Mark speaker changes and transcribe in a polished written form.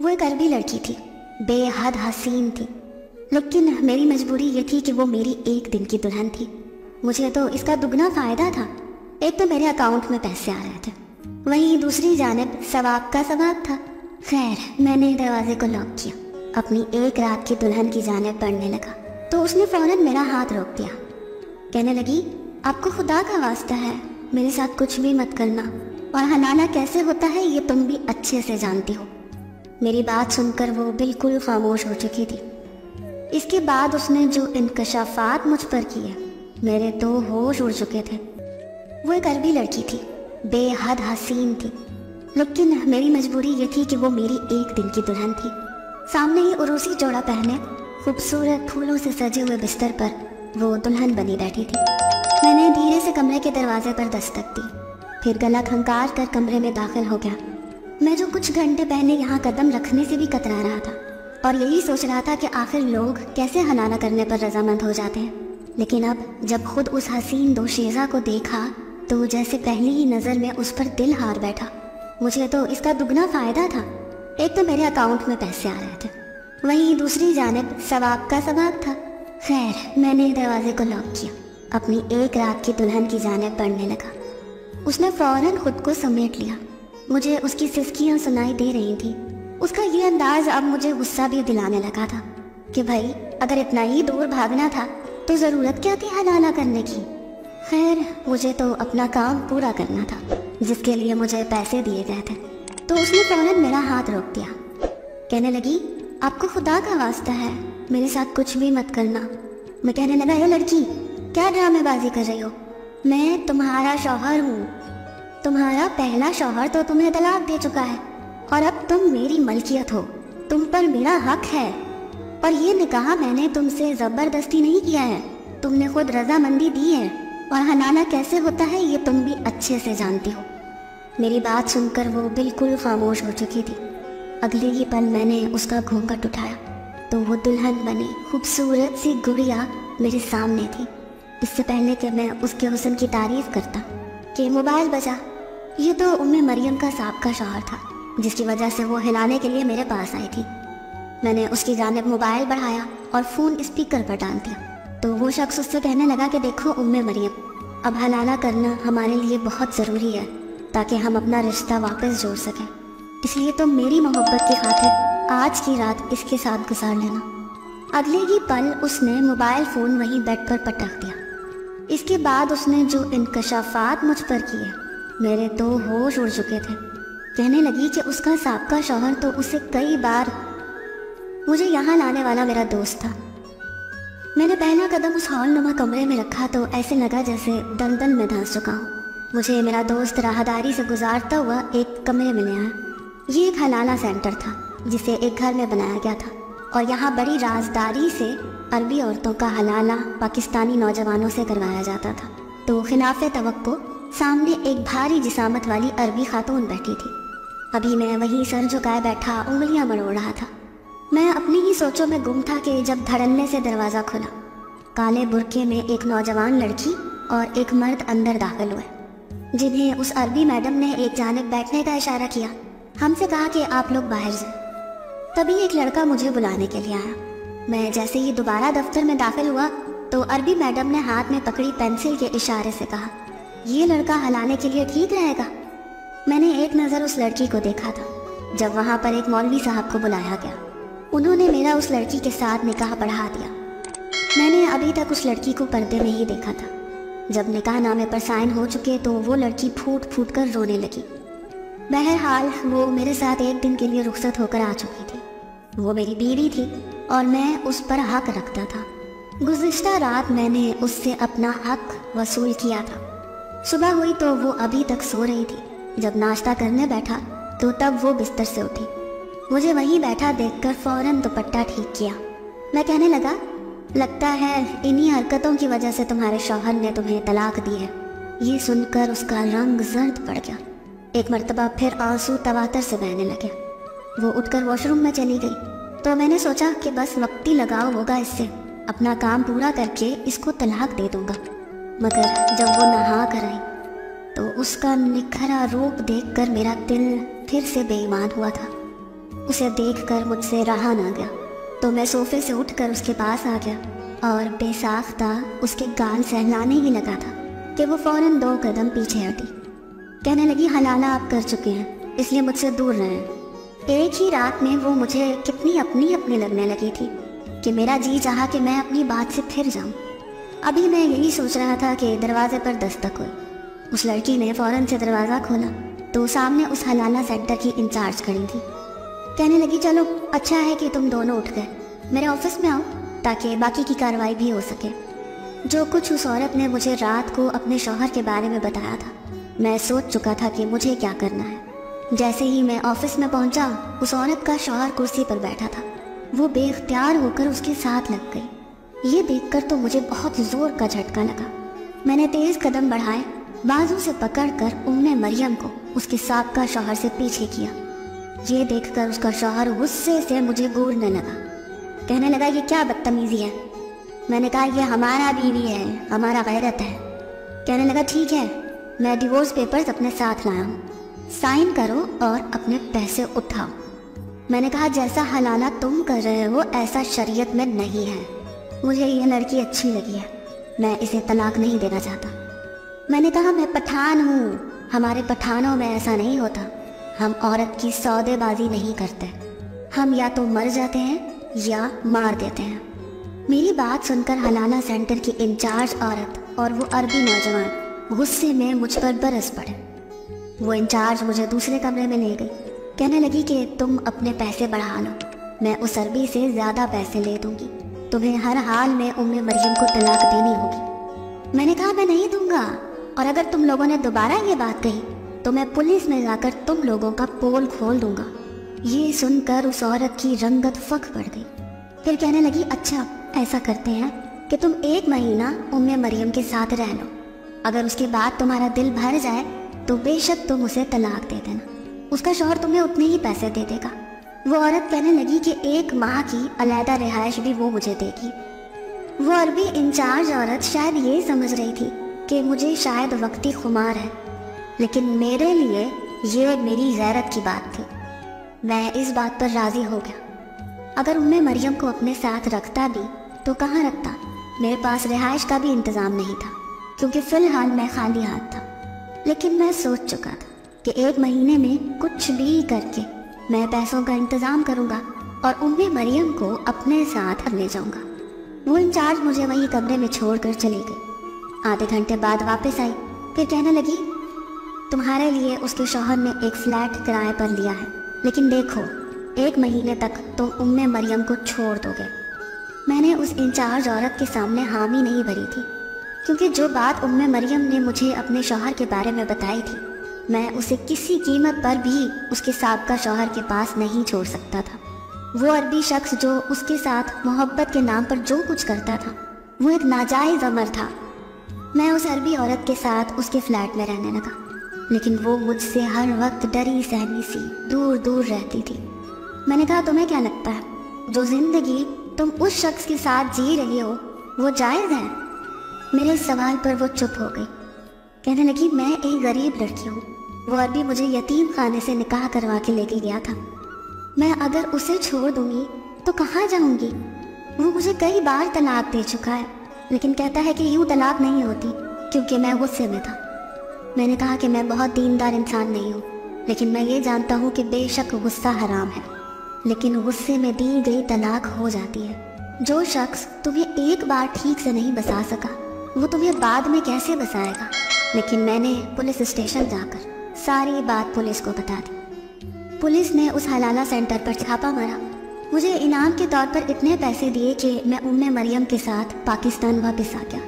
Speaker 1: वो एक अरबी लड़की थी, बेहद हसीन थी, लेकिन मेरी मजबूरी ये थी कि वो मेरी एक दिन की दुल्हन थी। मुझे तो इसका दुगना फायदा था। एक तो मेरे अकाउंट में पैसे आ रहे थे, वहीं दूसरी जानिब सवाब का सवाब था। खैर, मैंने दरवाजे को लॉक किया, अपनी एक रात की दुल्हन की जानिब बढ़ने लगा तो उसने फौरन मेरा हाथ रोक दिया। कहने लगी, आपको खुदा का वास्ता है, मेरे साथ कुछ भी मत करना, और हनाना कैसे होता है ये तुम भी अच्छे से जानती हो। मेरी बात सुनकर वो बिल्कुल खामोश हो चुकी थी। इसके बाद उसने जो इंकशाफात मुझ पर किए, मेरे तो होश उड़ चुके थे। वो एक अरबी लड़की थी, बेहद हसीन थी, लेकिन मेरी मजबूरी ये थी कि वो मेरी एक दिन की दुल्हन थी। सामने ही उरूसी जोड़ा पहने खूबसूरत फूलों से सजे हुए बिस्तर पर वो दुल्हन बनी बैठी थी। मैंने धीरे से कमरे के दरवाजे पर दस्तक दी, फिर गला खंकार कर कमरे में दाखिल हो गया। मैं जो कुछ घंटे पहले यहाँ कदम रखने से भी कतरा रहा था और यही सोच रहा था कि आखिर लोग कैसे हनाना करने पर रजामंद हो जाते हैं, लेकिन अब जब खुद उस हसीन दोशीज़ा को देखा तो जैसे पहली ही नज़र में उस पर दिल हार बैठा। मुझे तो इसका दुगना फायदा था। एक तो मेरे अकाउंट में पैसे आ रहे थे, वहीं दूसरी जानिब सवाब का सवाब था। खैर, मैंने दरवाजे को लॉक किया, अपनी एक रात की दुल्हन की जानिब बढ़ने लगा। उसने फौरन खुद को समेट लिया। मुझे उसकी सिसकियां सुनाई दे रही थी। उसका ये अंदाज अब मुझे गुस्सा भी दिलाने लगा था कि भाई, अगर इतना ही दूर भागना था तो ज़रूरत क्या थी हनाना करने की। खैर, मुझे तो अपना काम पूरा करना था जिसके लिए मुझे पैसे दिए गए थे, तो उसने फौरन मेरा हाथ रोक दिया। कहने लगी, आपको खुदा का वास्ता है, मेरे साथ कुछ भी मत करना। मैं कहने लगा, ये लड़की क्या ड्रामेबाजी कर रही हो? मैं तुम्हारा शौहर हूँ। तुम्हारा पहला शौहर तो तुम्हें तलाक दे चुका है और अब तुम मेरी मलकियत हो, तुम पर मेरा हक है। और ये निकाह मैंने तुमसे ज़बरदस्ती नहीं किया है, तुमने खुद रजामंदी दी है, और हनाना कैसे होता है ये तुम भी अच्छे से जानती हो। मेरी बात सुनकर वो बिल्कुल खामोश हो चुकी थी। अगले ही पल मैंने उसका घूंघट उठाया तो वो दुल्हन बनी खूबसूरत सी गुड़िया मेरे सामने थी। इससे पहले कि मैं उसके हुस्न की तारीफ करता कि मोबाइल बजा। ये तो उम्मे मरियम का साबका शौहर था जिसकी वजह से वो हिलाने के लिए मेरे पास आई थी। मैंने उसकी जानिब मोबाइल बढ़ाया और फ़ोन स्पीकर पर डाल दिया तो वो शख्स उससे कहने लगा कि देखो उम्मे मरियम, अब हलाला करना हमारे लिए बहुत ज़रूरी है ताकि हम अपना रिश्ता वापस जोड़ सकें, इसलिए तुम मेरी मोहब्बत की खातिर आज की रात इसके साथ गुजार लेना। अगले ही पल उसने मोबाइल फ़ोन वहीं बेड पर पटक दिया। इसके बाद उसने जो इंकशाफात मुझ पर किए, मेरे तो होश उड़ चुके थे। कहने लगी कि उसका साबका शौहर तो उसे कई बार मुझे यहाँ लाने वाला मेरा दोस्त था। मैंने पहला कदम उस हॉल नुमा कमरे में रखा तो ऐसे लगा जैसे दलदल में धंस चुका हूँ। मुझे मेरा दोस्त राहदारी से गुजारता हुआ एक कमरे में ले आया। ये एक हलाला सेंटर था जिसे एक घर में बनाया गया था और यहाँ बड़ी राजदारी से अरबी औरतों का हलाला पाकिस्तानी नौजवानों से करवाया जाता था। तो खिलाफ तवक्को सामने एक भारी जिसामत वाली अरबी खातून बैठी थी। अभी मैं वहीं सर झुकाए बैठा उंगलियां मरोड़ रहा था। मैं अपनी ही सोचों में गुम था कि जब धड़ल्ले से दरवाज़ा खुला। काले बुर्के में एक नौजवान लड़की और एक मर्द अंदर दाखिल हुए, जिन्हें उस अरबी मैडम ने एक जानिब बैठने का इशारा किया। हमसे कहा कि आप लोग बाहर जाएं। तभी एक लड़का मुझे बुलाने के लिए आया। मैं जैसे ही दोबारा दफ्तर में दाखिल हुआ तो अरबी मैडम ने हाथ में पकड़ी पेंसिल के इशारे से कहा, ये लड़का हलाने के लिए ठीक रहेगा। मैंने एक नज़र उस लड़की को देखा था जब वहाँ पर एक मौलवी साहब को बुलाया गया। उन्होंने मेरा उस लड़की के साथ निकाह पढ़ा दिया। मैंने अभी तक उस लड़की को पर्दे में ही देखा था। जब निकाह नामे पर साइन हो चुके तो वो लड़की फूट फूट कर रोने लगी। बहरहाल वो मेरे साथ एक दिन के लिए रुखसत होकर आ चुकी थी। वो मेरी बीवी थी और मैं उस पर हक रखता था। गुज़िश्ता रात मैंने उससे अपना हक वसूल किया था। सुबह हुई तो वो अभी तक सो रही थी। जब नाश्ता करने बैठा तो तब वो बिस्तर से उठी। मुझे वहीं बैठा देखकर फौरन दुपट्टा ठीक किया। मैं कहने लगा, लगता है इन्हीं हरकतों की वजह से तुम्हारे शौहर ने तुम्हें तलाक दी है। ये सुनकर उसका रंग जर्द पड़ गया। एक मर्तबा फिर आंसू तवातर से बहने लगे। वो उठकर वॉशरूम में चली गई तो मैंने सोचा कि बस वक्ती लगाव होगा इससे, अपना काम पूरा करके इसको तलाक दे दूंगा। मगर जब वो नहा कर आई तो उसका निखरा रूप देखकर मेरा दिल फिर से बेईमान हुआ था। उसे देखकर मुझसे रहा ना गया, तो मैं सोफे से उठकर उसके पास आ गया और बेसाख्ता उसके गाल सहलाने ही लगा था कि वो फौरन 2 कदम पीछे हटी। कहने लगी, हलाला आप कर चुके हैं, इसलिए मुझसे दूर रहें। एक ही रात में वो मुझे कितनी अपनी अपनी लगने लगी थी कि मेरा जी चाहा कि मैं अपनी बात से फिर जाऊं। अभी मैं यही सोच रहा था कि दरवाजे पर दस्तक हुई। उस लड़की ने फौरन से दरवाज़ा खोला तो सामने उस हलाला सेंटर की इंचार्ज खड़ी थी। कहने लगी, चलो अच्छा है कि तुम दोनों उठ गए, मेरे ऑफिस में आओ ताकि बाकी की कार्रवाई भी हो सके। जो कुछ उस औरत ने मुझे रात को अपने शौहर के बारे में बताया था, मैं सोच चुका था कि मुझे क्या करना है। जैसे ही मैं ऑफिस में पहुंचा, उस औरत का शौहर कुर्सी पर बैठा था। वो बेख्तियार होकर उसके साथ लग गई। ये देखकर तो मुझे बहुत जोर का झटका लगा। मैंने तेज कदम बढ़ाए, बाजू से पकड़कर उम्मे मरियम को उसके साबका शौहर से पीछे किया। ये देखकर उसका शौहर गुस्से से मुझे घूरने लगा। कहने लगा, ये क्या बदतमीजी है। मैंने कहा, ये हमारा बीवी है, हमारा गैरत है। कहने लगा, ठीक है, मैं डिवोर्स पेपर्स अपने साथ लाया हूँ, साइन करो और अपने पैसे उठाओ। मैंने कहा, जैसा हलाला तुम कर रहे हो ऐसा शरीयत में नहीं है। मुझे ये लड़की अच्छी लगी है, मैं इसे तलाक नहीं देना चाहता। मैंने कहा, मैं पठान हूँ, हमारे पठानों में ऐसा नहीं होता। हम औरत की सौदेबाजी नहीं करते, हम या तो मर जाते हैं या मार देते हैं। मेरी बात सुनकर हलाला सेंटर की इंचार्ज औरत और वो अरबी नौजवान गुस्से में मुझ पर बरस पड़े। वो इंचार्ज मुझे दूसरे कमरे में ले गई। कहने लगी कि तुम अपने पैसे बढ़ा लो, मैं उस अरबी से ज़्यादा पैसे ले दूंगी, तुम्हें हर हाल में उम्मे मरियम को तलाक देनी होगी। मैंने कहा, मैं नहीं दूंगा, और अगर तुम लोगों ने दोबारा ये बात कही तो मैं पुलिस में जाकर तुम लोगों का पोल खोल दूंगा। ये सुनकर उस औरत की रंगत फक पड़ गई। फिर कहने लगी, अच्छा ऐसा करते हैं कि तुम 1 महीना उम्मे मरियम के साथ रह लो, अगर उसके बाद तुम्हारा दिल भर जाए तो बेशक तुम उसे तलाक दे देना, उसका शौहर तुम्हें उतने ही पैसे दे देगा। वो औरत कहने लगी कि 1 माह की अलहदा रिहाइश भी वो मुझे देगी। वो अरबी इंचार्ज औरत शायद ये समझ रही थी कि मुझे शायद वक्ती खुमार है, लेकिन मेरे लिए ये मेरी गैरत की बात थी। मैं इस बात पर राज़ी हो गया। अगर उम्मे मरियम को अपने साथ रखता भी तो कहाँ रखता, मेरे पास रिहाइश का भी इंतज़ाम नहीं था, क्योंकि फ़िलहाल मैं खाली हाथ था। लेकिन मैं सोच चुका था कि 1 महीने में कुछ भी करके मैं पैसों का इंतज़ाम करूँगा और उम्मे मरियम को अपने साथ ले जाऊँगा। वो इंचार्ज मुझे वही कमरे में छोड़कर चली गई। आधे घंटे बाद वापस आई, फिर कहने लगी, तुम्हारे लिए उसके शौहर ने एक फ्लैट किराए पर लिया है, लेकिन देखो 1 महीने तक तुम उम्मे मरियम को छोड़ दोगे। मैंने उस इंचार्ज औरत के सामने हामी नहीं भरी थी, क्योंकि जो बात उम्मे मरियम ने मुझे अपने शौहर के बारे में बताई थी, मैं उसे किसी कीमत पर भी उसके साबका शौहर के पास नहीं छोड़ सकता था। वो अरबी शख्स जो उसके साथ मोहब्बत के नाम पर जो कुछ करता था, वो एक नाजायज़ अमर था। मैं उस अरबी औरत के साथ उसके फ्लैट में रहने लगा, लेकिन वो मुझसे हर वक्त डरी सहमी सी दूर दूर रहती थी। मैंने कहा, तुम्हें क्या लगता है जो ज़िंदगी तुम उस शख्स के साथ जी रही हो वो जायज़ है? मेरे इस सवाल पर वो चुप हो गई। कहने लगी, मैं एक गरीब लड़की हूँ, वो अरबी मुझे यतीम खाने से निकाह करवा के लेके गया था। मैं अगर उसे छोड़ दूंगी तो कहाँ जाऊंगी? वो मुझे कई बार तलाक दे चुका है, लेकिन कहता है कि यूँ तलाक नहीं होती, क्योंकि मैं गुस्से में था। मैंने कहा कि मैं बहुत दीनदार इंसान नहीं हूँ, लेकिन मैं ये जानता हूँ कि बेशक गुस्सा हराम है, लेकिन गुस्से में दी गई तलाक हो जाती है। जो शख्स तुम्हें एक बार ठीक से नहीं बसा सका, वो तुम्हें बाद में कैसे बसाएगा? लेकिन मैंने पुलिस स्टेशन जाकर सारी बात पुलिस को बता दी। पुलिस ने उस हलाला सेंटर पर छापा मारा, मुझे इनाम के तौर पर इतने पैसे दिए कि मैं उम्मे मरियम के साथ पाकिस्तान वापस आ गया।